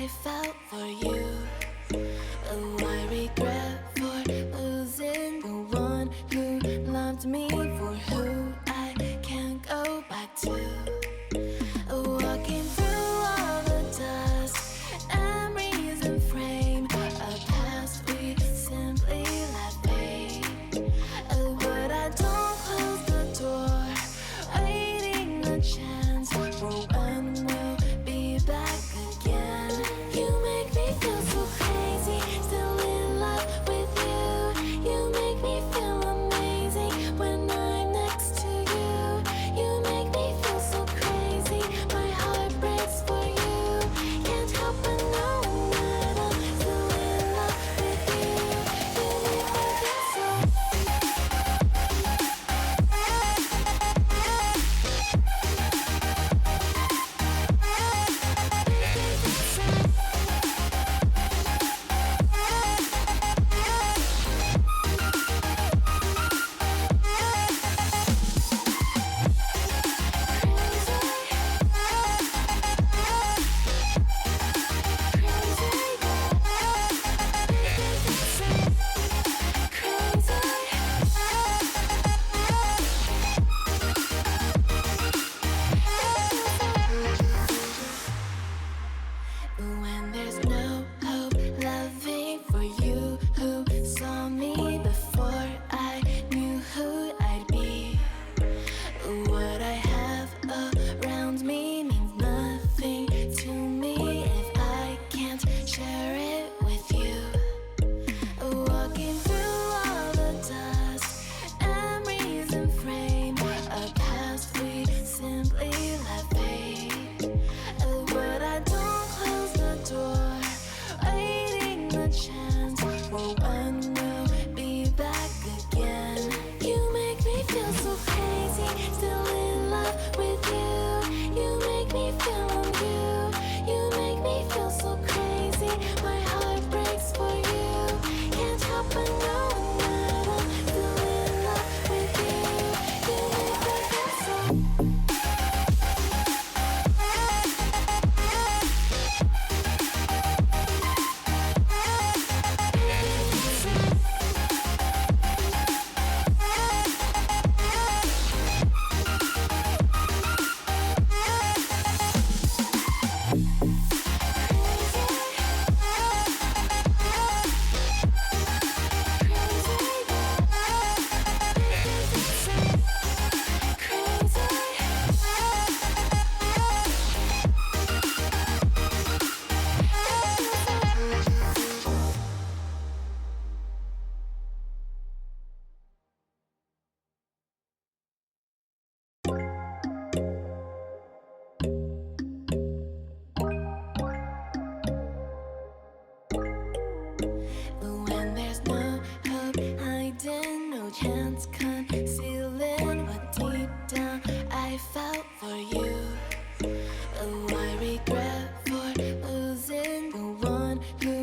I felt for you. Oh, I regret for losing the one who loved me, for who I can't go back to. Walking through all the dust, memories and frame, a past we simply let fade. Oh, but I don't close the door, waiting a chance for when we'll be back again. You make me feel so crazy, still in love with you. You make me feel amazing when I'm next to you. You make me feel so crazy, my heart breaks for you. Can't help but know that I'm still in love with you. You make me feel so. When there's no hope loving for you, who saw me before I knew who I'd be. What I have around me means nothing to me if I can't share it with you. Walking through all the dust, memories and frame, a past we simply let fade. But I don't close the door, waiting the chance for when we'll be back again. You make me feel so crazy, still in love with you. You make me feel I'm you. You make me feel so crazy, my heart breaks for you. Can't help but know that I'm still in love with you. You make me feel so. When there's no hope hiding, no chance concealing what deep down I felt for you. Oh, I regret for losing the one who